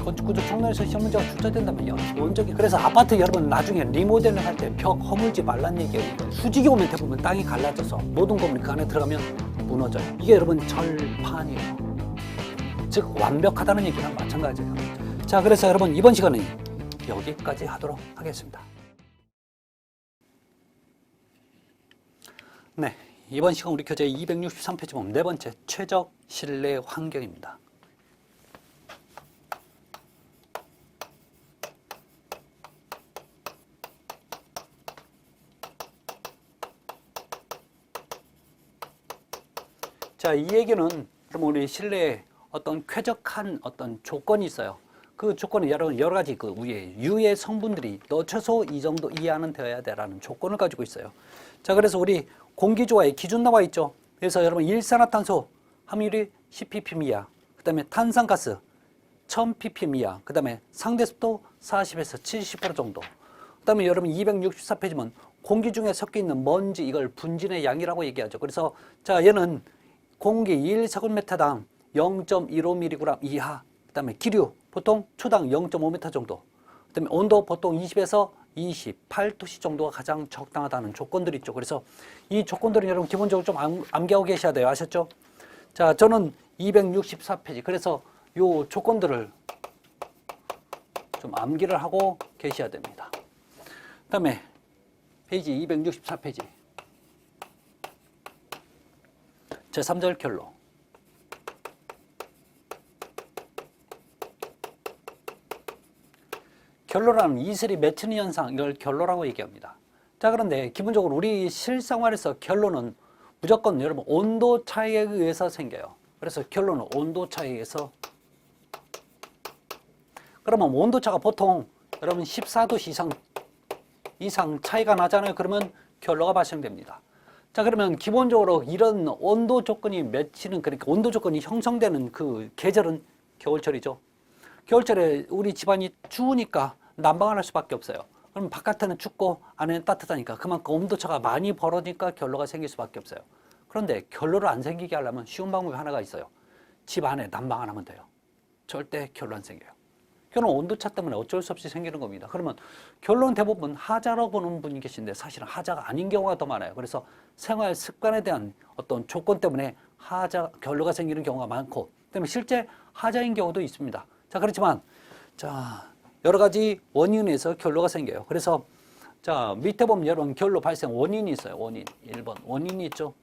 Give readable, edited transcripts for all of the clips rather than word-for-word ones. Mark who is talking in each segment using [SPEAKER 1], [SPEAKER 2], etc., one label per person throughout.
[SPEAKER 1] 건축구조 총론에서 시험 문제가 출제된다면요. 원적이 그래서 아파트 여러분 나중에 리모델링 할 때 벽 허물지 말란 얘기예요. 수직이 오면 대부분 땅이 갈라져서 모든 건물이 그 안에 들어가면 무너져요. 이게 여러분 절판이에요. 즉 완벽하다는 얘기랑 마찬가지예요. 자, 그래서 여러분 이번 시간은 여기까지 하도록 하겠습니다. 네, 이번 시간 우리 교재 263페이지 보면 네 번째 최적 실내 환경입니다. 자, 이 얘기는 그럼 우리 실내에 어떤 쾌적한 어떤 조건이 있어요. 그 조건은 여러 가지 그 위에 유해 성분들이 너 최소 이 정도 이하는 되어야 되라는 조건을 가지고 있어요. 자, 그래서 우리 공기조화의 기준 나와 있죠. 그래서 여러분 일산화탄소 함유율이 10ppm 이하, 그 다음에 탄산가스 1000ppm 이하, 그 다음에 상대습도 40에서 70% 정도. 그 다음에 여러분 264페이지면 공기 중에 섞여 있는 먼지, 이걸 분진의 양이라고 얘기하죠. 그래서 자, 얘는 공기 1세제곱미터당 0.15mg 이하, 그 다음에 기류 보통 초당 0.5m 정도, 그 다음에 온도 보통 20에서 28도씨 정도가 가장 적당하다는 조건들이 있죠. 그래서 이 조건들은 여러분 기본적으로 좀 암기하고 계셔야 돼요. 아셨죠? 자, 저는 264페이지 그래서 요 조건들을 좀 암기를 하고 계셔야 됩니다. 그 다음에 페이지 264페이지 제3절 결로. 결로라는 이슬이 맺히는 현상, 이걸 결로라고 얘기합니다. 자, 그런데 기본적으로 우리 실생활에서 결로는 무조건 여러분 온도 차이에 의해서 생겨요. 그래서 결로는 온도 차이에 의해서. 그러면 온도차가 보통 여러분 14도 이상 차이가 나잖아요. 그러면 결로가 발생됩니다. 자, 그러면 기본적으로 이런 온도 조건이 맺히는, 그러니까 온도 조건이 형성되는 그 계절은 겨울철이죠. 겨울철에 우리 집안이 추우니까 난방을 할 수밖에 없어요. 그럼 바깥에는 춥고 안에는 따뜻하니까 그만큼 온도차가 많이 벌어지니까 결로가 생길 수밖에 없어요. 그런데 결로를 안 생기게 하려면 쉬운 방법이 하나가 있어요. 집 안에 난방 안 하면 돼요. 절대 결로 안 생겨요. 결로는 온도차 때문에 어쩔 수 없이 생기는 겁니다. 그러면 결로는 대부분 하자라고 보는 분이 계신데 사실은 하자가 아닌 경우가 더 많아요. 그래서 생활 습관에 대한 어떤 조건 때문에 결로가 생기는 경우가 많고, 그다음에 실제 하자인 경우도 있습니다. 자, 그렇지만 자, 여러 가지 원인에서 결로가 생겨요. 그래서 자, 밑에 보면 여러분 결로 발생 원인이 있어요. 원인 1번 원인이 있죠.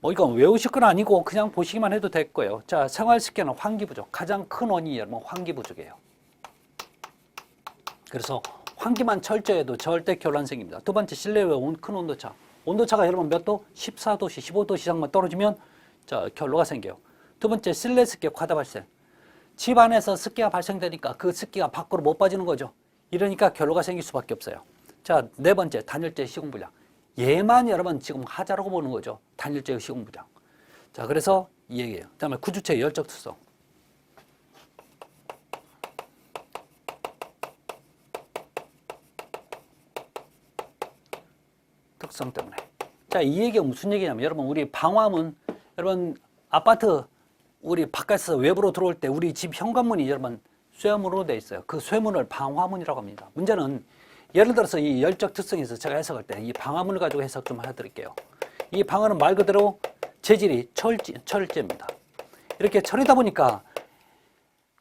[SPEAKER 1] 이건 외우실 건 아니고 그냥 보시기만 해도 될 거예요. 자, 생활 습관은 환기 부족. 가장 큰 원인이 여러분 환기 부족이에요. 그래서 환기만 철저해도 절대 결로 안 생깁니다. 두 번째, 실내외 큰 온도차. 온도차가 여러분 몇 도? 14도씨, 15도 이상만 떨어지면 자, 결로가 생겨요. 두 번째, 실내 습기 과다 발생. 집 안에서 습기가 발생되니까 그 습기가 밖으로 못 빠지는 거죠. 이러니까 결로가 생길 수밖에 없어요. 자, 네 번째, 단열재 시공불량. 얘만 여러분 지금 하자라고 보는 거죠. 단열재 시공불량. 자, 그래서 이 얘기예요. 그 다음에 구주체의 열적 특성. 특성 때문에. 자, 이 얘기가 무슨 얘기냐면 여러분 우리 방화문, 여러분 아파트 우리 바깥에서 외부로 들어올 때 우리 집 현관문이 여러분 쇠문으로 되어 있어요. 그 쇠문을 방화문이라고 합니다. 문제는 예를 들어서 이 열적 특성에서 제가 해석할 때 이 방화문을 가지고 해석 좀 해드릴게요. 이 방화는 말 그대로 재질이 철제입니다. 이렇게 철이다 보니까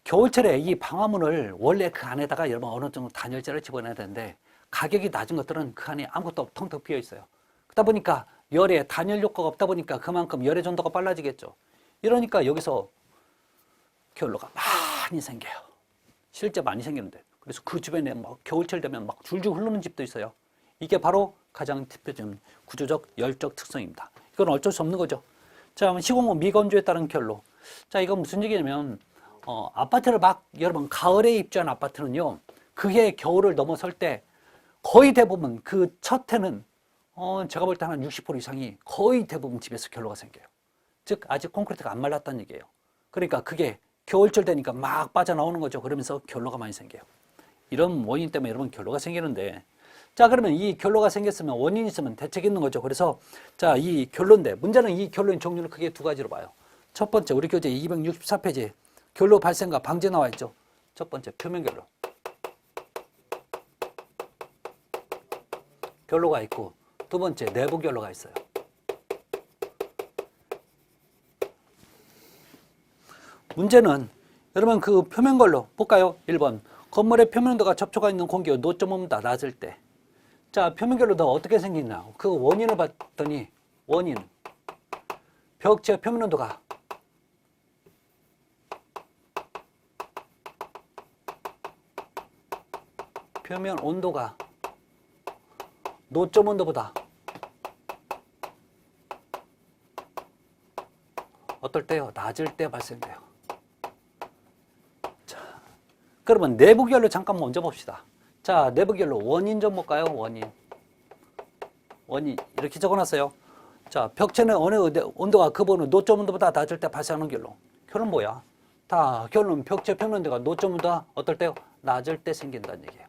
[SPEAKER 1] 겨울철에 이 방화문을 원래 그 안에다가 여러분 어느 정도 단열재를 집어넣어야 되는데 가격이 낮은 것들은 그 안에 아무것도 텅텅 비어 있어요. 그러다 보니까 열에 단열 효과가 없다 보니까 그만큼 열의 전도가 빨라지겠죠. 이러니까 여기서 결로가 많이 생겨요. 실제 많이 생기는데. 그래서 그 주변에 막 겨울철 되면 막 줄줄 흐르는 집도 있어요. 이게 바로 가장 대표적인 구조적 열적 특성입니다. 이건 어쩔 수 없는 거죠. 자, 시공업 미건조에 따른 결로. 자, 이건 무슨 얘기냐면 아파트를 막 여러분 가을에 입주한 아파트는요, 그게 겨울을 넘어설 때 거의 대부분 그 첫 해는 제가 볼 때 한 60% 이상이 거의 대부분 집에서 결로가 생겨요. 즉 아직 콘크리트가 안 말랐다는 얘기예요. 그러니까 그게 겨울철 되니까 막 빠져나오는 거죠. 그러면서 결로가 많이 생겨요. 이런 원인 때문에 여러분 결로가 생기는데, 자, 그러면 이 결로가 생겼으면 원인이 있으면 대책이 있는 거죠. 그래서 자, 이 결로인데 문제는 이 결로의 종류를 크게 두 가지로 봐요. 첫 번째, 우리 교재 264페이지 결로 발생과 방지 나와 있죠. 첫 번째 표면 결로. 결로가 있고 두 번째 내부 결로가 있어요. 문제는 여러분 그 표면 결로 볼까요? 1번 건물의 표면도가 접촉하고 있는 공기의 노점보다 낮을 때. 자, 표면 결로도 어떻게 생기나? 그 원인을 봤더니 원인 벽체 표면 온도가 표면 온도가 노점 온도보다 어떨 때요? 낮을 때 발생돼요. 자, 그러면 내부 결로 잠깐 먼저 봅시다. 자, 내부 결로 원인 좀 볼까요? 원인 이렇게 적어놨어요. 자, 벽체는 어느 온도가 그보는 노점 온도보다 낮을 때 발생하는 결로. 결론 뭐야? 다 결론은 벽체 표면 온도가 노점 온도가 어떨 때요? 낮을 때 생긴다는 얘기예요.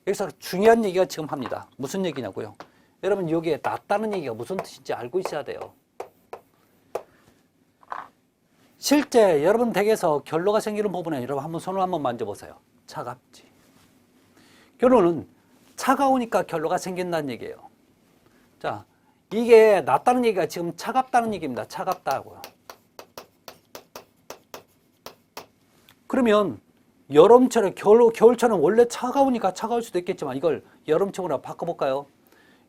[SPEAKER 1] 여기서 중요한 얘기가 지금 합니다. 무슨 얘기냐고요? 여러분 여기에 낮다는 얘기가 무슨 뜻인지 알고 있어야 돼요. 실제 여러분 댁에서 결로가 생기는 부분에 여러분 한번 손을 한번 만져보세요. 차갑지. 결론은 차가우니까 결로가 생긴다는 얘기예요. 자, 이게 낮다는 얘기가 지금 차갑다는 얘기입니다. 차갑다고요. 그러면 여름철에 겨울철은 원래 차가우니까 차가울 수도 있겠지만 이걸 여름철으로 바꿔볼까요?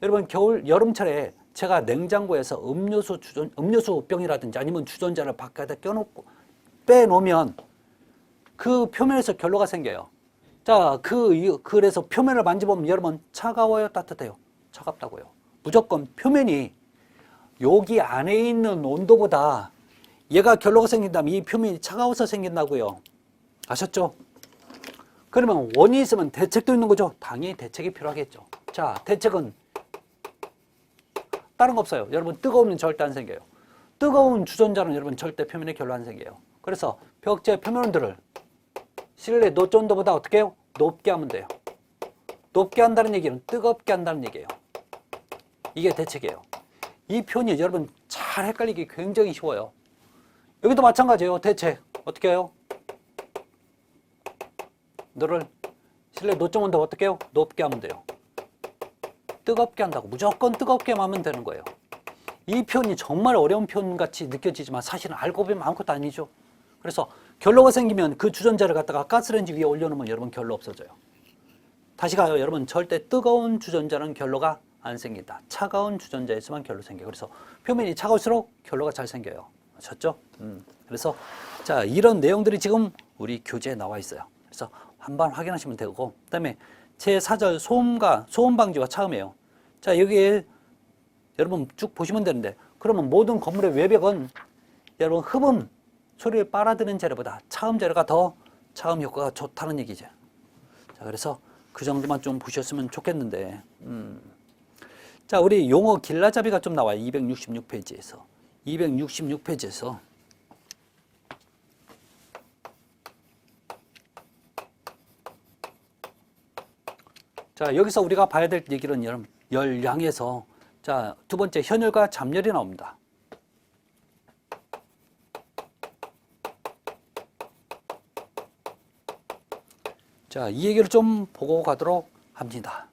[SPEAKER 1] 여러분 여름철에 제가 냉장고에서 음료수 병이라든지 아니면 주전자를 바깥에 껴놓고 빼놓으면 그 표면에서 결로가 생겨요. 자, 그래서 표면을 만져보면 여러분 차가워요, 따뜻해요? 차갑다고요. 무조건 표면이 여기 안에 있는 온도보다 얘가 결로가 생긴다면 이 표면이 차가워서 생긴다고요. 아셨죠? 그러면 원인이 있으면 대책도 있는 거죠. 당연히 대책이 필요하겠죠. 자, 대책은 다른 거 없어요. 여러분 뜨거우면 절대 안 생겨요. 뜨거운 주전자는 여러분 절대 표면에 결로 안 생겨요. 그래서 벽체 표면 온도를 실내 노점 온도보다 어떻게 해요? 높게 하면 돼요. 높게 한다는 얘기는 뜨겁게 한다는 얘기예요. 이게 대책이에요. 이 표현이 여러분 잘 헷갈리기 굉장히 쉬워요. 여기도 마찬가지예요. 대책 어떻게 해요? 너를 실내 노점 온도 어떻게 해요? 높게 하면 돼요. 뜨겁게 한다고 무조건 뜨겁게만 하면 되는 거예요. 이 표현이 정말 어려운 표현같이 느껴지지만 사실은 알고 보면 아무것도 아니죠. 그래서 결로가 생기면 그 주전자를 갖다가 가스레인지 위에 올려놓으면 여러분 결로 없어져요. 다시 가요. 여러분 절대 뜨거운 주전자는 결로가 안 생긴다. 차가운 주전자에서만 결로 생겨요. 그래서 표면이 차가울수록 결로가 잘 생겨요. 아셨죠? 그래서 자, 이런 내용들이 지금 우리 교재에 나와 있어요. 그래서 한번 확인하시면 되고, 그 다음에 제4절 소음 방지와 차음이에요. 자, 여기에 여러분 쭉 보시면 되는데, 그러면 모든 건물의 외벽은 여러분 흡음 소리를 빨아들이는 재료보다 차음 재료가 더 차음 효과가 좋다는 얘기죠. 자, 그래서 그 정도만 좀 보셨으면 좋겠는데, 자, 우리 용어 길라잡이가 좀 나와요. 266페이지에서. 266페이지에서. 자, 여기서 우리가 봐야 될 얘기는 열량에서 자, 두 번째 현열과 잠열이 나옵니다. 자, 이 얘기를 좀 보고 가도록 합니다.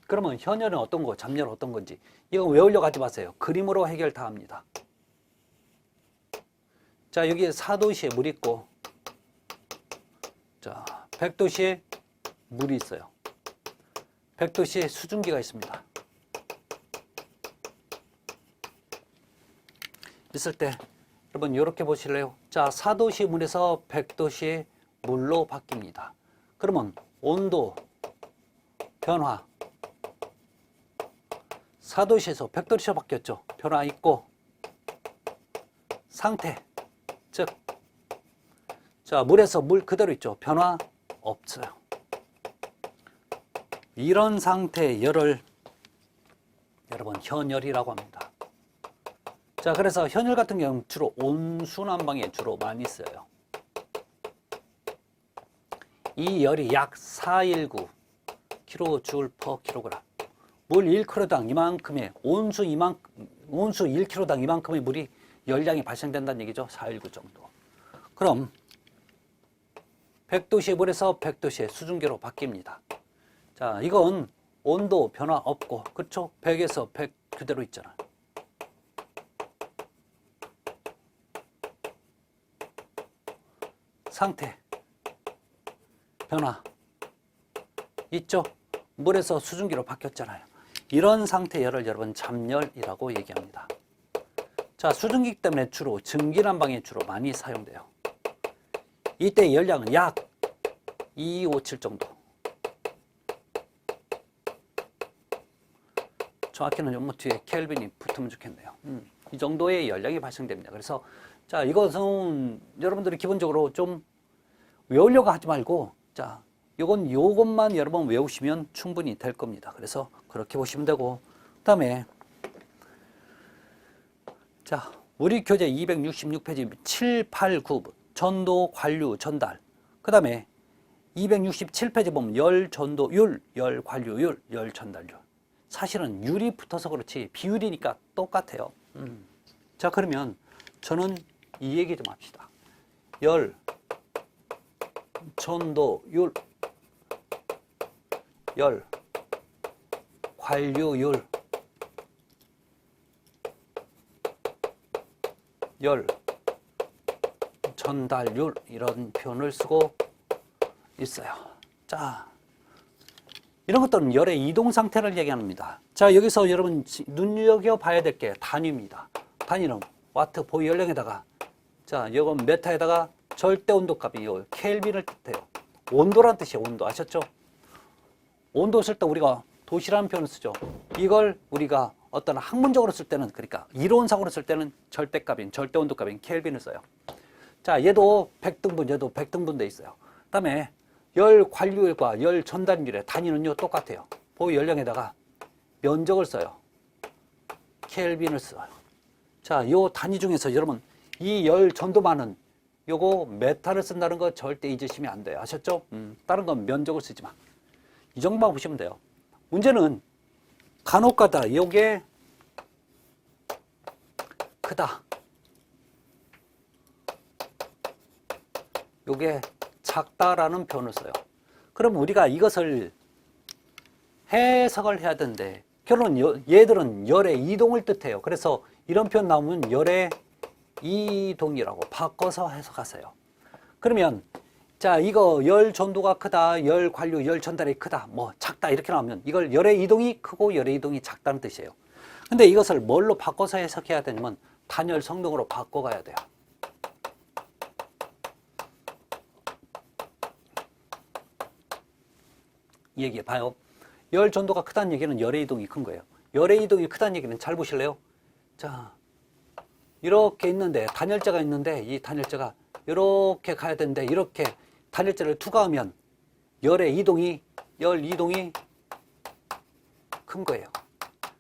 [SPEAKER 1] 그러면 현열은 어떤 거, 잠열은 어떤 건지 이거 외우려고 하지 마세요. 그림으로 해결 다 합니다. 자, 여기 4도시에 물이 있고, 자, 100도시에 물이 있어요. 100도시에 수증기가 있습니다. 있을 때 여러분 이렇게 보실래요? 자, 4도시 물에서 100도시 물로 바뀝니다. 그러면 온도 변화 4도시에서 100도시로 바뀌었죠. 변화 있고, 상태 즉 자, 물에서 물 그대로 있죠. 변화 없어요. 이런 상태의 열을 여러분 현열이라고 합니다. 자, 그래서 현열 같은 경우는 주로 온수난방에 주로 많이 써요. 이 열이 약 419 kJ/kg. 물 1kg당 이만큼의 온수 1kg당 이만큼의 물이 열량이 발생된다는 얘기죠. 419 정도. 그럼 100도씨의 물에서 100도씨의 수증기로 바뀝니다. 자, 이건 온도 변화 없고, 그렇죠? 100에서 100 그대로 있잖아. 상태 변화 있죠? 물에서 수증기로 바뀌었잖아요. 이런 상태 열을 여러분 잠열이라고 얘기합니다. 자, 수증기 때문에 주로 증기난방에 주로 많이 사용돼요. 이때 열량은 약 257 정도. 정확히는 뭐 뒤에 켈빈이 붙으면 좋겠네요. 이 정도의 열량이 발생됩니다. 그래서 자, 이것은 여러분들이 기본적으로 좀 외우려고 하지 말고, 자, 요것만 여러분 외우시면 충분히 될 겁니다. 그래서 그렇게 보시면 되고, 그 다음에 자, 우리 교재 266페이지 7, 8, 9 전도, 관류, 전달. 그 다음에 267페이지 보면 열, 전도율, 열, 관류율, 열, 전달율. 사실은 율이 붙어서 그렇지 비율이니까 똑같아요. 자, 그러면 저는 이 얘기 좀 합시다. 열, 전도율, 열, 관류율, 열, 전달율, 이런 표현을 쓰고 있어요. 자, 이런 것들은 열의 이동 상태를 얘기합니다. 자, 여기서 여러분 눈여겨봐야 될 게 단위입니다. 단위는 와트 보유 열량에다가, 자, 이건 메타에다가 절대 온도값이 켈빈을 뜻해요. 온도란 뜻이에요. 온도 아셨죠? 온도 쓸 때 우리가 도시라는 표현을 쓰죠. 이걸 우리가 어떤 학문적으로 쓸 때는, 그러니까 이론상으로 쓸 때는 절대값인, 절대 온도값인 켈빈을 써요. 자, 얘도 100등분, 얘도 100등분 돼 있어요. 그 다음에 열 관류율과 열 전달율의 단위는요 똑같아요. 보유 열량에다가 면적을 써요. 켈빈을 써요. 자, 요 단위 중에서 여러분 이 열 전도만은 요거 메타를 쓴다는 거 절대 잊으시면 안 돼요. 아셨죠? 다른 건 면적을 쓰지만 이 정도만 보시면 돼요. 문제는 간혹가다 요게 크다, 요게 작다라는 표현을 써요. 그럼 우리가 이것을 해석을 해야 되는데, 결론은 얘들은 열의 이동을 뜻해요. 그래서 이런 표현 나오면 열의 이동이라고 바꿔서 해석하세요. 그러면 자, 이거 열 전도가 크다, 열 관류, 열 전달이 크다, 뭐 작다 이렇게 나오면 이걸 열의 이동이 크고 열의 이동이 작다는 뜻이에요. 근데 이것을 뭘로 바꿔서 해석해야 되냐면 단열 성능으로 바꿔가야 돼요. 이 얘기 봐요. 열 전도가 크다는 얘기는 열의 이동이 큰 거예요. 열의 이동이 크다는 얘기는 잘 보실래요? 자, 이렇게 있는데 단열재가 있는데 이 단열재가 이렇게 가야 되는데 이렇게 단열재를 투과하면 열의 이동이, 열 이동이 큰 거예요.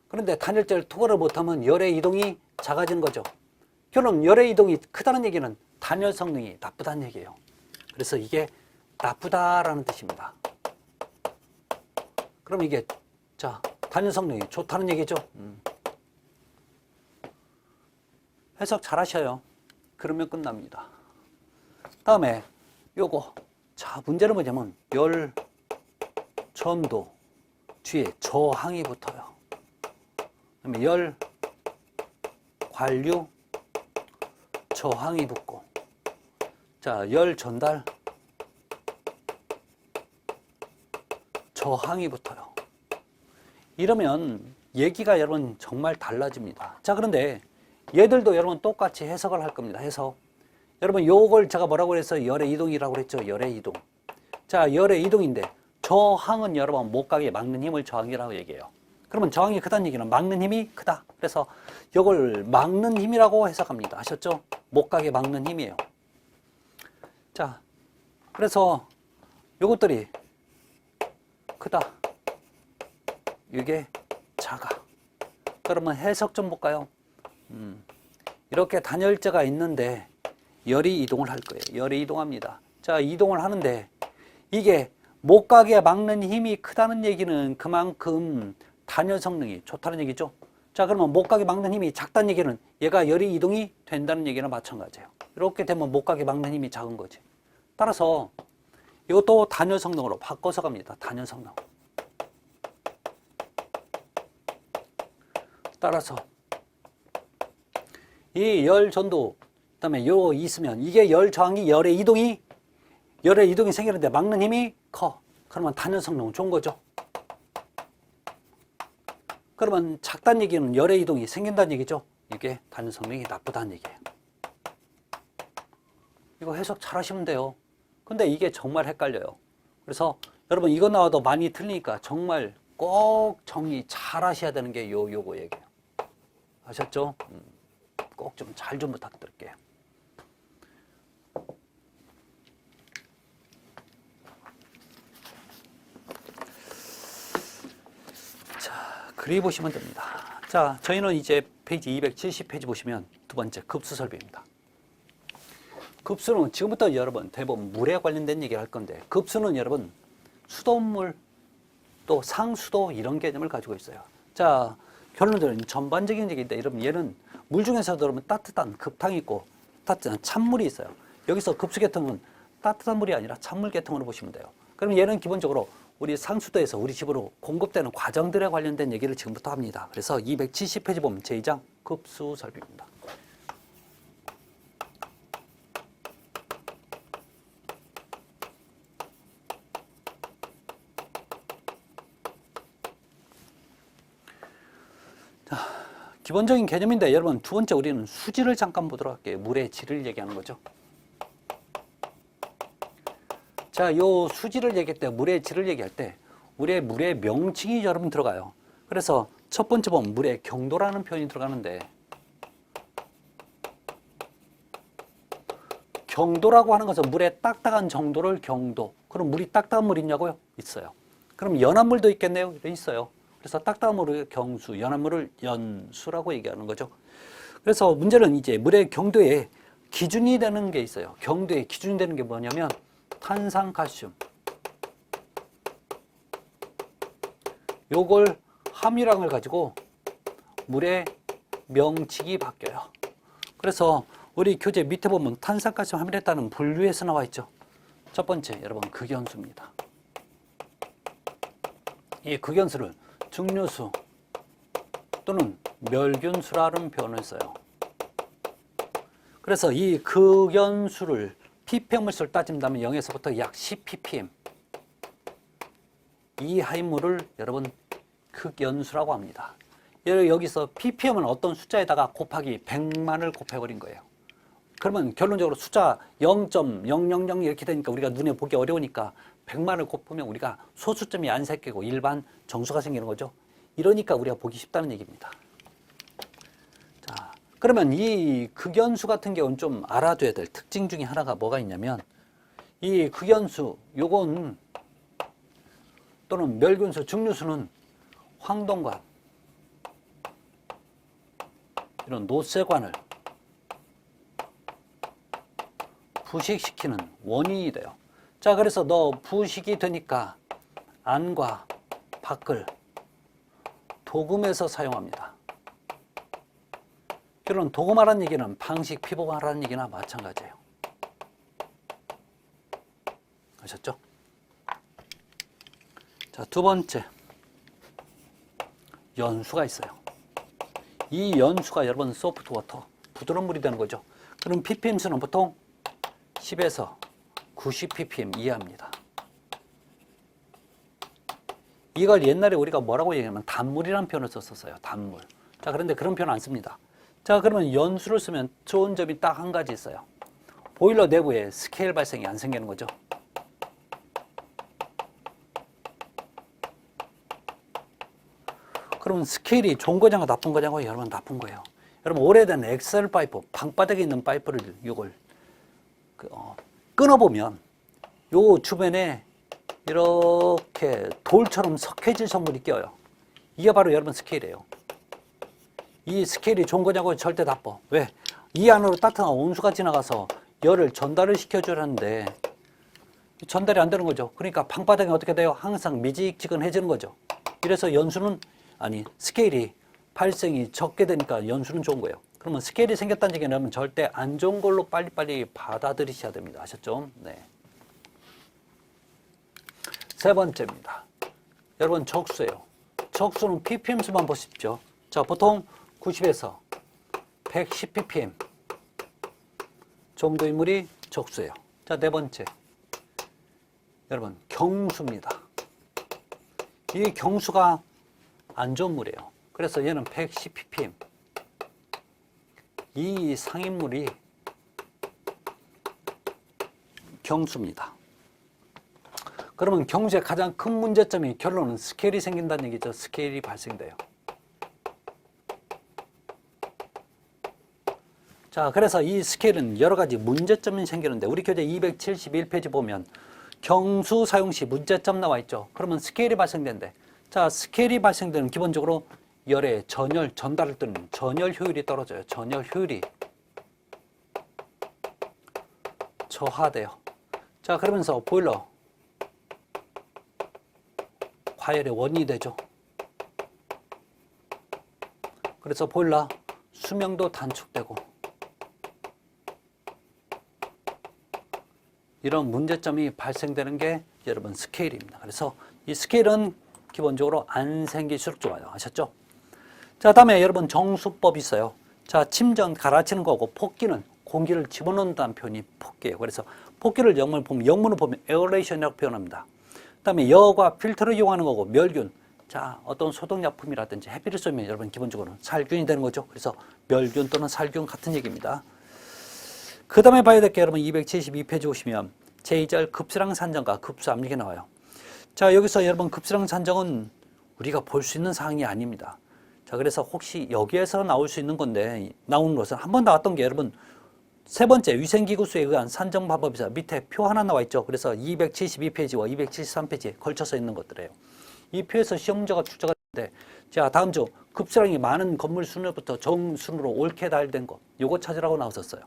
[SPEAKER 1] 그런데 단열재를 투과를 못하면 열의 이동이 작아지는 거죠. 결론 열의 이동이 크다는 얘기는 단열 성능이 나쁘다는 얘기예요. 그래서 이게 나쁘다라는 뜻입니다. 그럼 이게 자, 단열 성능이 좋다는 얘기죠. 해석 잘 하셔요. 그러면 끝납니다. 다음에 요거, 자, 문제는 뭐냐면 열 전도 뒤에 저항이 붙어요. 그다음에 열 관류 저항이 붙고, 자, 열 전달 저항이 붙어요. 이러면 얘기가 여러분 정말 달라집니다. 자, 그런데 얘들도 여러분 똑같이 해석을 할 겁니다. 해석. 여러분 요걸 제가 뭐라고 해서 열의 이동이라고 그랬죠. 열의 이동. 자, 열의 이동인데 저항은 여러분 못가게 막는 힘을 저항이라고 얘기해요. 그러면 저항이 크다는 얘기는 막는 힘이 크다. 그래서 이걸 막는 힘이라고 해석합니다. 아셨죠? 못가게 막는 힘이에요. 자, 그래서 요것들이 크다, 이게 작아. 그러면 해석 좀 볼까요? 이렇게 단열재가 있는데 열이 이동을 할 거예요. 열이 이동합니다. 자, 이동을 하는데 이게 못 가게 막는 힘이 크다는 얘기는 그만큼 단열 성능이 좋다는 얘기죠. 자, 그러면 못 가게 막는 힘이 작다는 얘기는 얘가 열이 이동이 된다는 얘기나 마찬가지예요. 이렇게 되면 못 가게 막는 힘이 작은 거지. 따라서 이것도 단열 성능으로 바꿔서 갑니다. 단열 성능. 따라서 이 열 전도, 그다음에 요 있으면 이게 열 저항이 열의 이동이 생기는데 막는 힘이 커. 그러면 단열 성능은 좋은 거죠. 그러면 작다는 얘기는 열의 이동이 생긴다는 얘기죠. 이게 단열 성능이 나쁘다는 얘기예요. 이거 해석 잘 하시면 돼요. 근데 이게 정말 헷갈려요. 그래서 여러분 이거 나와도 많이 틀리니까 정말 꼭 정리 잘 하셔야 되는 게 요거 얘기예요. 아셨죠? 꼭 좀 잘 좀 부탁드릴게요. 자, 그리 보시면 됩니다. 자, 저희는 이제 페이지 270페이지 보시면 두 번째 급수 설비입니다. 급수는 지금부터 여러분 대부분 물에 관련된 얘기를 할 건데, 급수는 여러분 수돗물 또 상수도 이런 개념을 가지고 있어요. 자, 결론적으로 전반적인 얘기인데 여러분 얘는 물 중에서도 여러분 따뜻한 급탕이 있고 따뜻한 찬물이 있어요. 여기서 급수 계통은 따뜻한 물이 아니라 찬물 계통으로 보시면 돼요. 그럼 얘는 기본적으로 우리 상수도에서 우리 집으로 공급되는 과정들에 관련된 얘기를 지금부터 합니다. 그래서 270페이지 보면 제2장 급수 설비입니다. 기본적인 개념인데 여러분 두 번째 우리는 수질을 잠깐 보도록 할게요. 물의 질을 얘기하는 거죠. 자, 요 수질을 얘기할 때, 물의 질을 얘기할 때 우리의 물의 명칭이 여러분 들어가요. 그래서 첫 번째 보면 물의 경도라는 표현이 들어가는데, 경도라고 하는 것은 물의 딱딱한 정도를 경도. 그럼 물이 딱딱한 물이 있냐고요? 있어요. 그럼 연한 물도 있겠네요? 있어요. 그래서 딱딱한 물을 경수, 연한 물을 연수라고 얘기하는 거죠. 그래서 문제는 이제 물의 경도에 기준이 되는 게 있어요. 경도에 기준이 되는 게 뭐냐면 탄산칼슘. 요걸 함유량을 가지고 물의 명칭이 바뀌어요. 그래서 우리 교재 밑에 보면 탄산칼슘 함유에 따른 분류에서 나와 있죠. 첫 번째 여러분 극연수입니다. 이 극연수를 증류수 또는 멸균수라는 표현을 써요. 그래서 이 극연수를 ppm을 따진다면 0에서부터 약 10ppm 이하의 물을 여러분 극연수라고 합니다. 여기서 ppm은 어떤 숫자에다가 곱하기 100만을 곱해버린 거예요. 그러면 결론적으로 숫자 0.000 이렇게 되니까 우리가 눈에 보기 어려우니까 100만을 곱하면 우리가 소수점이 안 생기고 일반 정수가 생기는 거죠. 이러니까 우리가 보기 쉽다는 얘기입니다. 자, 그러면 이 극연수 같은 경우는 좀 알아둬야 될 특징 중에 하나가 뭐가 있냐면, 이 극연수 요건 또는 멸균수, 증류수는 황동관 이런 노쇠관을 부식시키는 원인이 돼요. 자, 그래서 너 부식이 되니까 안과 밖을 도금해서 사용합니다. 결론 도금하라는 얘기는 방식 피복하라는 얘기나 마찬가지예요. 아셨죠? 자, 두 번째 연수가 있어요. 이 연수가 여러분 소프트워터, 부드러운 물이 되는 거죠. 그럼 ppm 수는 보통 10에서 90 ppm 이하입니다. 이걸 옛날에 우리가 뭐라고 얘기하면 단물이라는 표현을 썼었어요. 단물. 자, 그런데 그런 표현 안 씁니다. 자, 그러면 연수를 쓰면 좋은 점이 딱 한 가지 있어요. 보일러 내부에 스케일 발생이 안 생기는 거죠. 그러면 스케일이 좋은 거냐고 나쁜 거냐고? 여러분 나쁜 거예요. 여러분 오래된 엑셀 파이프, 방바닥에 있는 파이프를 이걸 끊어보면 요 주변에 이렇게 돌처럼 석회질 성분이 껴요. 이게 바로 여러분 스케일이에요. 이 스케일이 좋은 거냐고? 절대 나빠. 왜? 이 안으로 따뜻한 온수가 지나가서 열을 전달을 시켜주려는데 전달이 안 되는 거죠. 그러니까 방바닥이 어떻게 돼요? 항상 미지근해지는 거죠. 이래서 스케일이 발생이 적게 되니까 연수는 좋은 거예요. 그러면 스케일이 생겼다는 얘기는 절대 안 좋은 걸로 빨리빨리 받아들이셔야 됩니다. 아셨죠? 네. 세 번째입니다. 여러분 적수예요. 적수는 ppm 수만 보십시오. 자, 보통 90에서 110 ppm 정도의 물이 적수예요. 자, 네 번째. 여러분 경수입니다. 이 경수가 안 좋은 물이에요. 그래서 얘는 110 ppm. 이 상인물이 경수입니다. 그러면 경수의 가장 큰 문제점이 결론은 스케일이 생긴다는 얘기죠. 스케일이 발생돼요. 자, 그래서 이 스케일은 여러 가지 문제점이 생기는데 우리 교재 271페이지 보면 경수 사용 시 문제점 나와 있죠. 그러면 스케일이 발생된대. 자, 스케일이 발생되는 기본적으로 열의 전열, 전달을 뜨는 전열 효율이 떨어져요. 전열 효율이 저하돼요. 자, 그러면서 보일러 과열의 원인이 되죠. 그래서 보일러 수명도 단축되고 이런 문제점이 발생되는 게 여러분 스케일입니다. 그래서 이 스케일은 기본적으로 안 생길수록 좋아요. 아셨죠? 자, 다음에 여러분 정수법이 있어요. 자, 침전 갈아치는 거고 폭기는 공기를 집어넣는다는 표현이 폭기예요. 그래서 폭기를 영문으로 보면 에어레이션이라고 표현합니다. 그다음에 여과 필터를 이용하는 거고 멸균. 자, 어떤 소독약품이라든지 햇빛을 쏘면 여러분 기본적으로 살균이 되는 거죠. 그래서 멸균 또는 살균 같은 얘기입니다. 그 다음에 봐야 될 게 여러분 272페이지 오시면 제2절 급수량 산정과 급수 압력이 나와요. 자, 여기서 여러분 급수량 산정은 우리가 볼 수 있는 사항이 아닙니다. 자, 그래서 혹시 여기에서 나올 수 있는 건데 나오는 것은 한 번 나왔던 게 여러분 세 번째 위생기구수에 의한 산정 방법에서 밑에 표 하나 나와 있죠. 그래서 272페이지와 273페이지에 걸쳐서 있는 것들이에요. 이 표에서 시험 문제가 출제가 되는데 자, 다음 주 급수량이 많은 건물 순으로부터 정순으로 옳게 달된 것 요거 찾으라고 나왔었어요.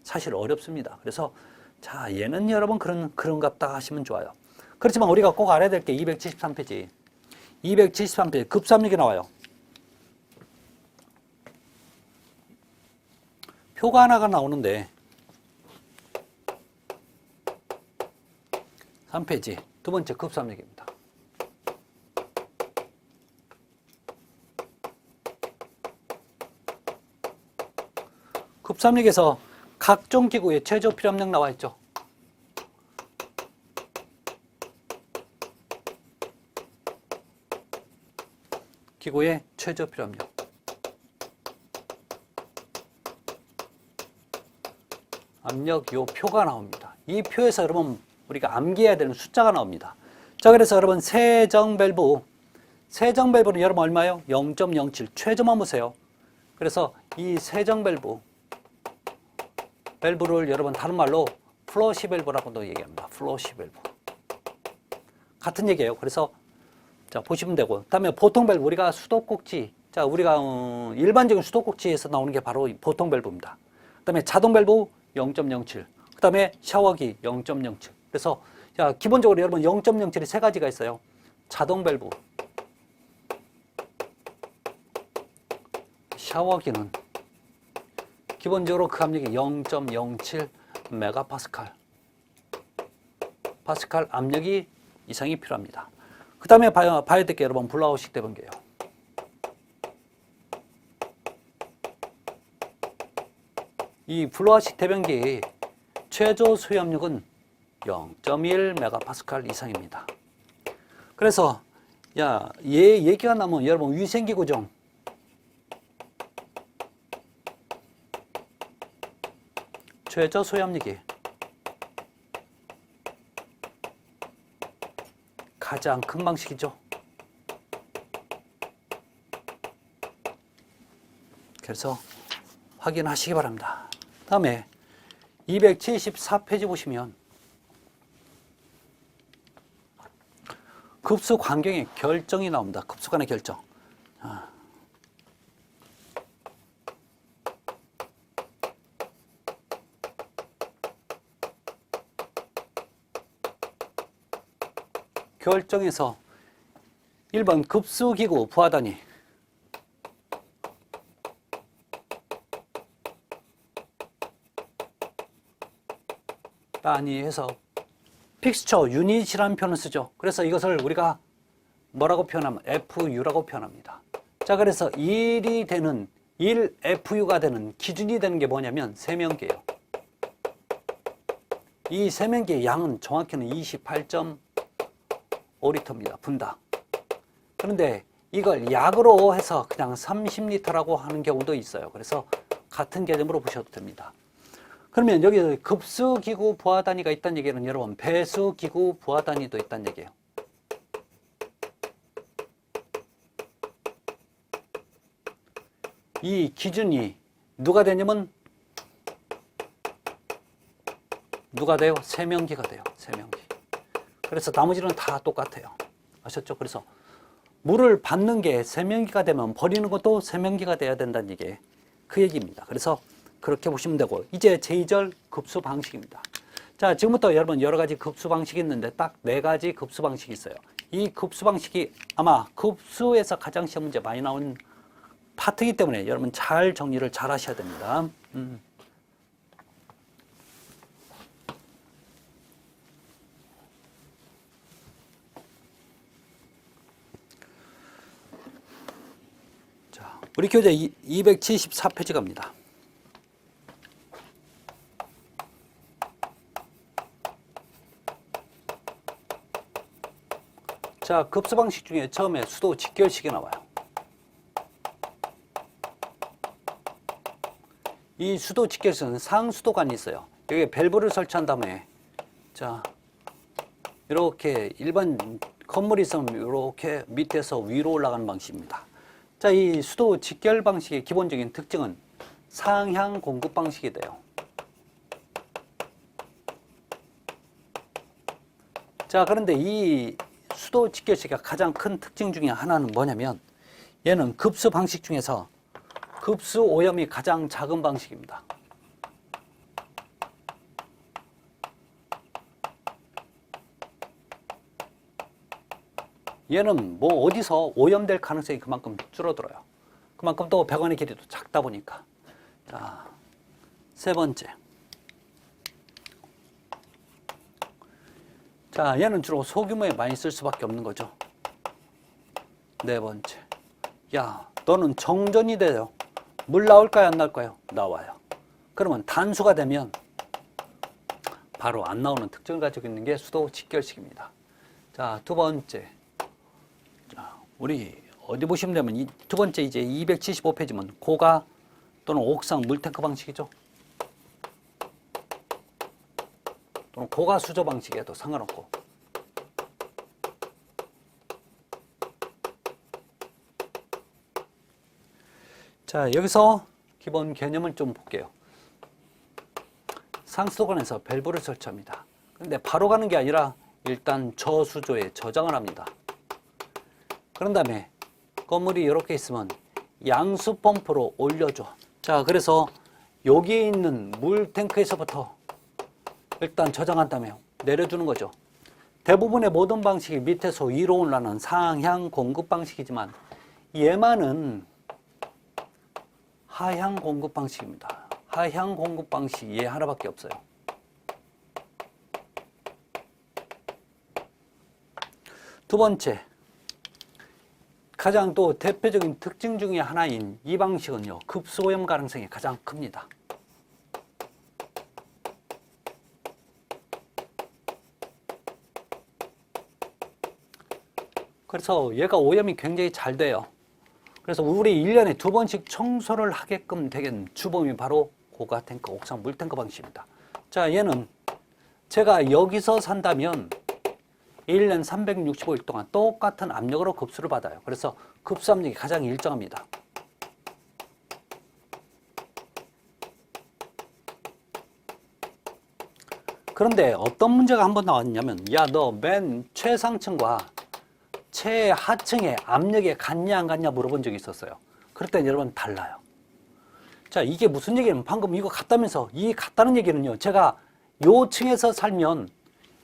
[SPEAKER 1] 사실 어렵습니다. 그래서 자, 얘는 여러분 그런갑다 하시면 좋아요. 그렇지만 우리가 꼭 알아야 될 게 273페이지 273페이지 급수압력이 나와요. 표가 하나가 나오는데 3페이지 두 번째 급수압력입니다. 급수압력에서 각종 기구의 최저 필요압력 나와 있죠. 기구의 최저 필요압력. 압력 요 표가 나옵니다. 이 표에서 여러분 우리가 암기해야 되는 숫자가 나옵니다. 자, 그래서 여러분 세정 밸브는 여러분 얼마예요? 0.07 최저만 보세요. 그래서 이 세정 밸브를 여러분 다른 말로 플러시 밸브라고도 얘기합니다. 플러시 밸브 같은 얘기예요. 그래서 자, 보시면 되고, 다음에 보통 밸브 우리가 수도꼭지, 자, 우리가 일반적인 수도꼭지에서 나오는 게 바로 보통 밸브입니다. 그다음에 자동 밸브 0.07, 그다음에 샤워기 0.07. 그래서 자, 기본적으로 여러분 0.07이 세 가지가 있어요. 자동 밸브, 샤워기는 기본적으로 그 압력이 0.07 메가파스칼, 파스칼 압력이 이상이 필요합니다. 그 다음에 봐야 될 게 여러분 블라우식 대변기예요. 이 블라우식 대변기 최저 소유 압력은 0.1 메가파스칼 이상입니다. 그래서 야, 얘 얘기가 나면 여러분 위생기구정 최저 소유 압력이 가장 큰 방식이죠. 그래서 확인하시기 바랍니다. 다음에 274페이지 보시면 급수 관경의 결정이 나옵니다. 급수 간의 결정. 결정에서 1번 급수기구 부하단위 단위에서 픽스처 유닛이라는 표현을 쓰죠. 그래서 이것을 우리가 뭐라고 표현하면 FU라고 표현합니다. 자, 그래서 1FU가 되는 기준이 되는 게 뭐냐면 세면기예요. 이 세면기의 양은 정확히는 28.5리터입니다. 분당. 그런데 이걸 약으로 해서 그냥 30리터라고 하는 경우도 있어요. 그래서 같은 개념으로 보셔도 됩니다. 그러면 여기 급수기구 부하 단위가 있다는 얘기는 여러분 배수기구 부하 단위도 있다는 얘기예요. 이 기준이 누가 되냐면 누가 돼요? 세면기가 돼요. 세면기. 그래서 나머지는 다 똑같아요. 아셨죠? 그래서 물을 받는 게 세면기가 되면 버리는 것도 세면기가 돼야 된다는 얘기예요. 그 얘기입니다. 그래서 그렇게 보시면 되고, 이제 제2절 급수 방식입니다. 자, 지금부터 여러분 여러 가지 급수 방식이 있는데 딱 4가지 급수 방식이 있어요. 이 급수 방식이 아마 급수에서 가장 시험 문제 많이 나온 파트이기 때문에 여러분 잘 정리를 잘 하셔야 됩니다. 자, 우리 교재 274페이지 갑니다. 자, 급수 방식 중에 처음에 수도 직결식이 나와요. 이 수도 직결식은 상수도관이 있어요. 여기에 밸브를 설치한 다음에, 자, 이렇게 일반 건물이 있으면 이렇게 밑에서 위로 올라가는 방식입니다. 자, 이 수도 직결 방식의 기본적인 특징은 상향 공급 방식이 돼요. 자, 그런데 이 수도 직결식의 가장 큰 특징 중에 하나는 뭐냐면 얘는 급수 방식 중에서 급수 오염이 가장 작은 방식입니다. 얘는 뭐 어디서 오염될 가능성이 그만큼 줄어들어요. 그만큼 또 배관의 길이도 작다 보니까. 자, 세 번째. 자, 얘는 주로 소규모에 많이 쓸 수밖에 없는 거죠. 네 번째. 야, 너는 정전이 돼요. 물 나올까요? 안 나올까요? 나와요. 그러면 단수가 되면 바로 안 나오는 특징을 가지고 있는 게 수도 직결식입니다. 자, 두 번째. 자, 우리 어디 보시면 되면 이 두 번째 이제 275페이지면 고가 또는 옥상 물탱크 방식이죠. 또는 고가 수조 방식에도 상관없고. 자, 여기서 기본 개념을 좀 볼게요. 상수도관에서 밸브를 설치합니다. 그런데 바로 가는 게 아니라 일단 저수조에 저장을 합니다. 그런 다음에 건물이 이렇게 있으면 양수 펌프로 올려줘. 자, 그래서 여기에 있는 물 탱크에서부터 일단 저장한 다음에 내려주는 거죠. 대부분의 모든 방식이 밑에서 위로 올라가는 상향 공급 방식이지만 얘만은 하향 공급 방식입니다. 하향 공급 방식 얘 하나밖에 없어요. 두 번째, 가장 또 대표적인 특징 중에 하나인 이 방식은요, 급수오염 가능성이 가장 큽니다. 그래서 얘가 오염이 굉장히 잘 돼요. 그래서 우리 1년에 2번씩 청소를 하게끔 되는 주범이 바로 고가 탱크, 옥상 물탱크 방식입니다. 자, 얘는 제가 여기서 산다면 1년 365일 동안 똑같은 압력으로 급수를 받아요. 그래서 급수 압력이 가장 일정합니다. 그런데 어떤 문제가 한번 나왔냐면, 야, 너 맨 최상층과 최하층의 압력에 갔냐 안 갔냐 물어본 적이 있었어요. 그럴 때 여러분 달라요. 자, 이게 무슨 얘기냐면 방금 이거 같다면서, 이 같다는 얘기는요, 제가 요 층에서 살면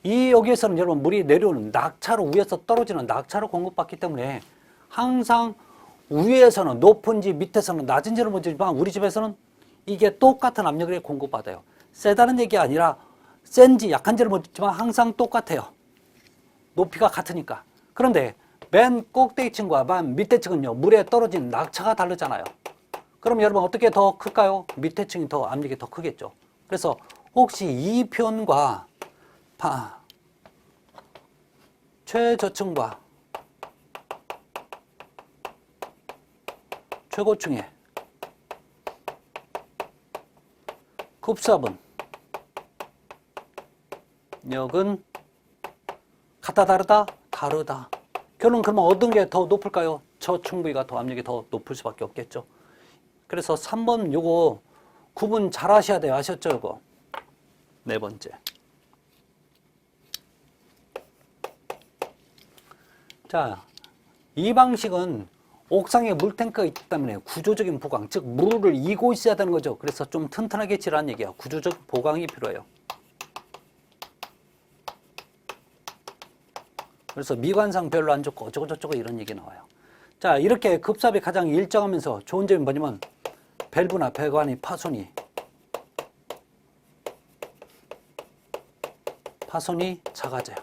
[SPEAKER 1] 이 여기에서는 여러분 물이 내려오는 낙차로, 위에서 떨어지는 낙차로 공급받기 때문에 항상 위에서는 높은지 밑에서는 낮은지를 모르지만 우리 집에서는 이게 똑같은 압력을 공급받아요. 세다는 얘기 아니라 센지 약한지를 모르겠지만 항상 똑같아요. 높이가 같으니까. 그런데 맨 꼭대기층과 맨 밑에 층은요, 물에 떨어진 낙차가 다르잖아요. 그럼 여러분 어떻게 더 클까요? 밑에 층이 더 압력이 더 크겠죠. 그래서 혹시 이 표현과 최저층과 최고층의 급수압은 력은 같다 다르다? 다르다. 결론 그러면 어떤 게 더 높을까요? 저층 부위가 더 압력이 더 높을 수밖에 없겠죠. 그래서 3번 요거 구분 잘 하셔야 돼요. 아셨죠? 이거 네 번째. 자, 이 방식은 옥상에 물탱크가 있기 때문에 구조적인 보강, 즉 물을 이고 있어야 되는 거죠. 그래서 좀 튼튼하게 치라는 얘기야. 구조적 보강이 필요해요. 그래서 미관상 별로 안 좋고 어쩌고저쩌고 이런 얘기 나와요. 자, 이렇게 급삽이 가장 일정하면서 좋은 점이 뭐냐면 밸브나 배관이 파손이 작아져요.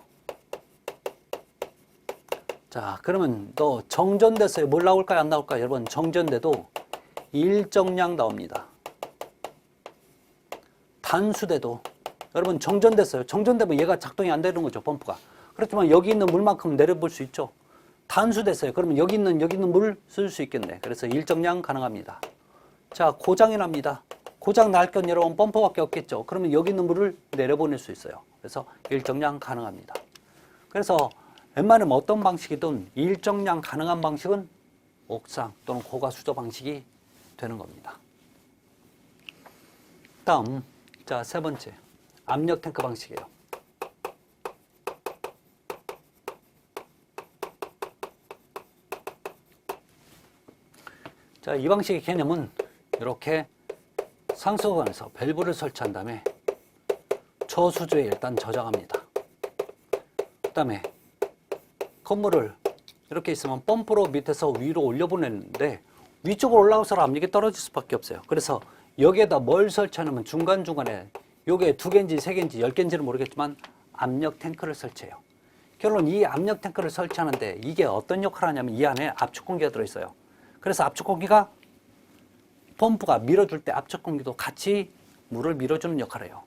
[SPEAKER 1] 자, 그러면 또 정전됐어요. 뭘 나올까요? 안 나올까요? 여러분, 정전돼도 일정량 나옵니다. 단수돼도 여러분 정전됐어요. 정전되면 얘가 작동이 안 되는 거죠, 펌프가. 그렇지만 여기 있는 물만큼 내려볼 수 있죠. 단수됐어요. 그러면 여기 있는 물 쓸 수 있겠네. 그래서 일정량 가능합니다. 자, 고장이 납니다. 고장 날 건 여러분 펌프밖에 없겠죠. 그러면 여기 있는 물을 내려보낼 수 있어요. 그래서 일정량 가능합니다. 그래서 웬만하면 어떤 방식이든 일정량 가능한 방식은 옥상 또는 고가수조 방식이 되는 겁니다. 다음, 자, 세 번째, 압력 탱크 방식이에요. 자, 이 방식의 개념은 이렇게 상수관에서 밸브를 설치한 다음에 저수조에 일단 저장합니다. 그 다음에 건물을 이렇게 있으면 펌프로 밑에서 위로 올려보내는데 위쪽으로 올라가서 압력이 떨어질 수밖에 없어요. 그래서 여기에다 뭘 설치하냐면 중간중간에 요게 2개인지 3개인지 10개인지는 모르겠지만 압력 탱크를 설치해요. 결론 이 압력 탱크를 설치하는데 이게 어떤 역할을 하냐면 이 안에 압축 공기가 들어있어요. 그래서 압축 공기가 펌프가 밀어줄 때 압축 공기도 같이 물을 밀어주는 역할을 해요.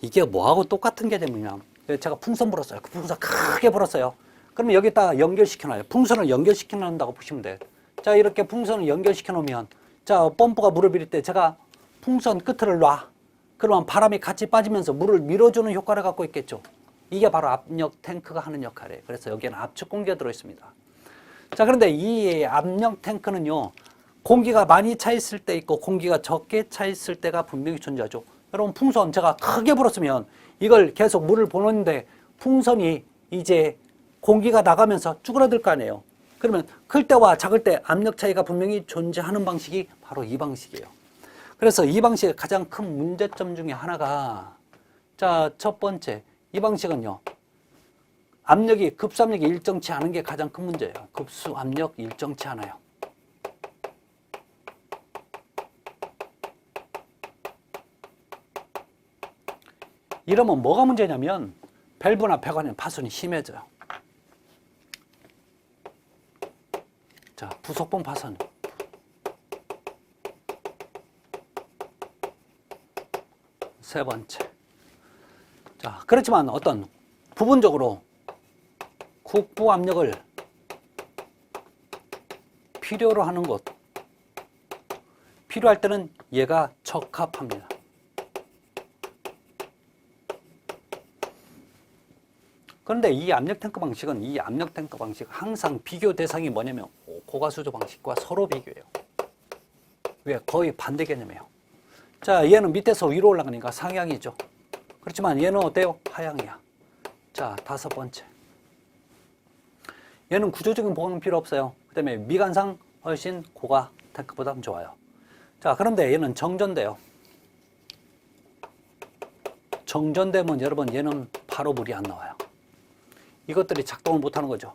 [SPEAKER 1] 이게 뭐하고 똑같은 개념이냐. 제가 풍선 불었어요. 그 풍선 크게 불었어요. 그러면 여기다 연결시켜놔요. 풍선을 연결시켜 놓는다고 보시면 돼요. 자, 이렇게 풍선을 연결시켜 놓으면, 자, 펌프가 물을 밀릴 때 제가 풍선 끝을 놔. 그러면 바람이 같이 빠지면서 물을 밀어주는 효과를 갖고 있겠죠. 이게 바로 압력 탱크가 하는 역할이에요. 그래서 여기에는 압축 공기가 들어있습니다. 자, 그런데 이 압력 탱크는요, 공기가 많이 차 있을 때 있고 공기가 적게 차 있을 때가 분명히 존재하죠. 여러분, 풍선 제가 크게 불었으면 이걸 계속 물을 보내는데 풍선이 이제 공기가 나가면서 쭈그러들 거 아니에요. 그러면 클 때와 작을 때 압력 차이가 분명히 존재하는 방식이 바로 이 방식이에요. 그래서 이 방식의 가장 큰 문제점 중에 하나가, 자, 첫 번째, 이 방식은요, 급수압력이 일정치 않은 게 가장 큰 문제예요. 급수압력 일정치 않아요. 이러면 뭐가 문제냐면 밸브나 배관의 파손이 심해져요. 자, 부속본 파손. 세 번째. 자, 그렇지만 어떤 부분적으로 국부 압력을 필요로 하는 것, 필요할 때는 얘가 적합합니다. 그런데 이 압력 탱크 방식은 항상 비교 대상이 뭐냐면 고가수조 방식과 서로 비교해요. 왜? 거의 반대 개념이에요. 자, 얘는 밑에서 위로 올라가니까 상향이죠. 그렇지만 얘는 어때요? 하향이야. 자, 다섯 번째. 얘는 구조적인 보강은 필요 없어요. 그 다음에 미관상 훨씬 고가 탱크보다 좋아요. 자, 그런데 얘는 정전돼요. 정전되면 여러분 얘는 바로 물이 안 나와요. 이것들이 작동을 못하는 거죠.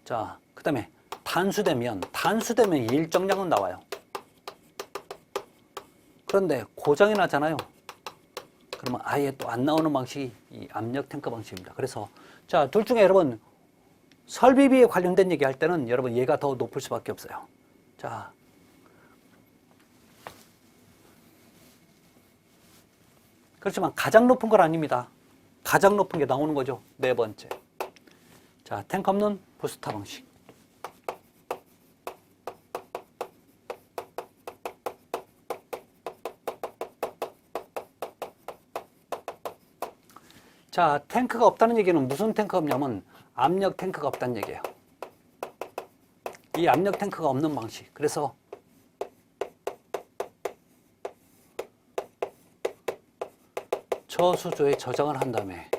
[SPEAKER 1] 자, 그 다음에 단수되면 일정량은 나와요. 그런데 고장이 나잖아요. 그러면 아예 또 안 나오는 방식이 이 압력 탱크 방식입니다. 그래서 자, 둘 중에 여러분 설비비에 관련된 얘기 할 때는 여러분 얘가 더 높을 수밖에 없어요. 자, 그렇지만 가장 높은 건 아닙니다. 가장 높은 게 나오는 거죠. 네 번째. 자, 탱크 없는 부스터 방식. 자, 탱크가 없다는 얘기는 무슨 탱크가 없냐면 압력 탱크가 없다는 얘기예요. 이 압력 탱크가 없는 방식. 그래서 저수조에 저장을 한 다음에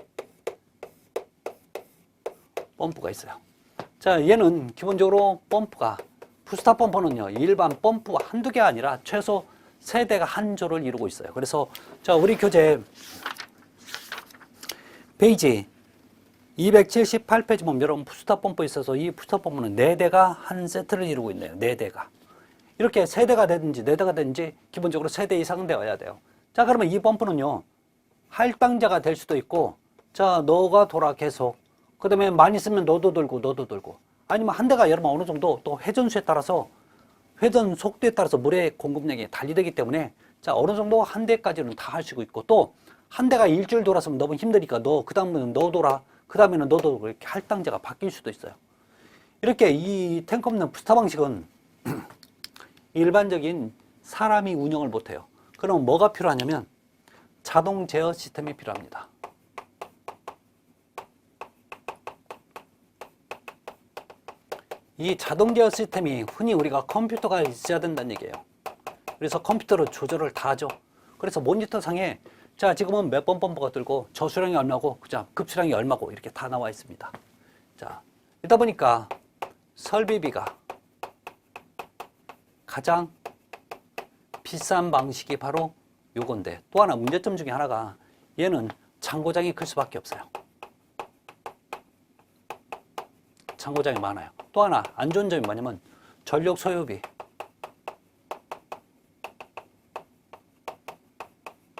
[SPEAKER 1] 펌프가 있어요. 자, 얘는 기본적으로 펌프가 부스터 펌프는요, 일반 펌프 한두 개 아니라 최소 3대가 한 조를 이루고 있어요. 그래서 자, 우리 교재 페이지 278페이지 보면 여러분 부스터 펌프 있어서 이 부스터 펌프는 4대가 한 세트를 이루고 있네요. 4대가. 이렇게 3대가 되든지 4대가 되든지 기본적으로 3대 이상은 되어야 돼요. 자, 그러면 이 펌프는요, 할당자가 될 수도 있고, 자, 너가 돌아 계속. 그 다음에 많이 쓰면 너도 돌고, 너도 돌고. 아니면 한 대가 여러분 어느 정도 또 회전수에 따라서, 회전 속도에 따라서 물의 공급량이 달리되기 때문에, 자, 어느 정도 한 대까지는 다 할 수 있고, 또 한 대가 일주일 돌았으면 너무 힘드니까 그 다음에는 너 돌아, 그 다음에는 너도 돌고, 이렇게 할당자가 바뀔 수도 있어요. 이렇게 이 탱크 없는 부스터 방식은 일반적인 사람이 운영을 못해요. 그럼 뭐가 필요하냐면 자동 제어 시스템이 필요합니다. 이 자동 제어 시스템이 흔히 우리가 컴퓨터가 있어야 된다는 얘기예요. 그래서 컴퓨터로 조절을 다 하죠. 그래서 모니터 상에 자, 지금은 몇 번 펌프가 들고 저수량이 얼마고 자, 급수량이 얼마고 이렇게 다 나와 있습니다. 자, 이러다 보니까 설비비가 가장 비싼 방식이 바로 요건데, 또 하나 문제점 중에 하나가 얘는 창고장이 클 수밖에 없어요. 창고장이 많아요. 또 하나 안 좋은 점이 뭐냐면 전력 소요비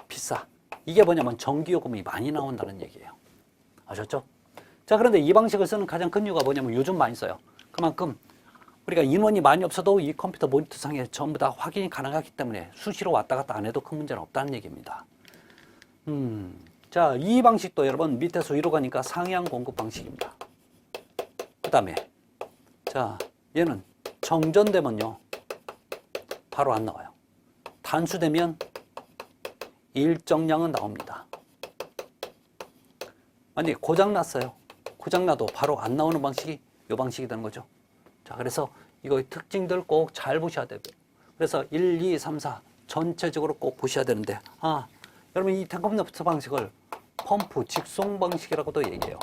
[SPEAKER 1] 비싸. 이게 뭐냐면 전기요금이 많이 나온다는 얘기예요. 아셨죠? 자, 그런데 이 방식을 쓰는 가장 큰 이유가 뭐냐면 요즘 많이 써요. 그만큼 우리가 인원이 많이 없어도 이 컴퓨터 모니터 상에 전부 다 확인이 가능하기 때문에 수시로 왔다 갔다 안 해도 큰 문제는 없다는 얘기입니다. 자, 이 방식도 여러분 밑에서 위로 가니까 상향 공급 방식입니다. 그 다음에 자, 얘는 정전되면요 바로 안 나와요. 단수되면 일정량은 나옵니다. 만약에 고장났어요. 고장나도 바로 안 나오는 방식이 이 방식이 되는 거죠. 자, 그래서 이거의 특징들 꼭 잘 보셔야 돼요. 그래서 1, 2, 3, 4 전체적으로 꼭 보셔야 되는데, 여러분 이 탱크 없는 부스터 방식을 펌프 직송 방식이라고도 얘기해요.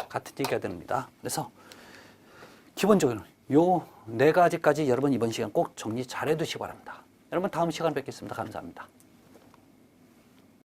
[SPEAKER 1] 같은 얘기가 됩니다. 그래서 기본적으로 요 4가지까지 여러분 이번 시간 꼭 정리 잘 해두시기 바랍니다. 여러분 다음 시간에 뵙겠습니다. 감사합니다.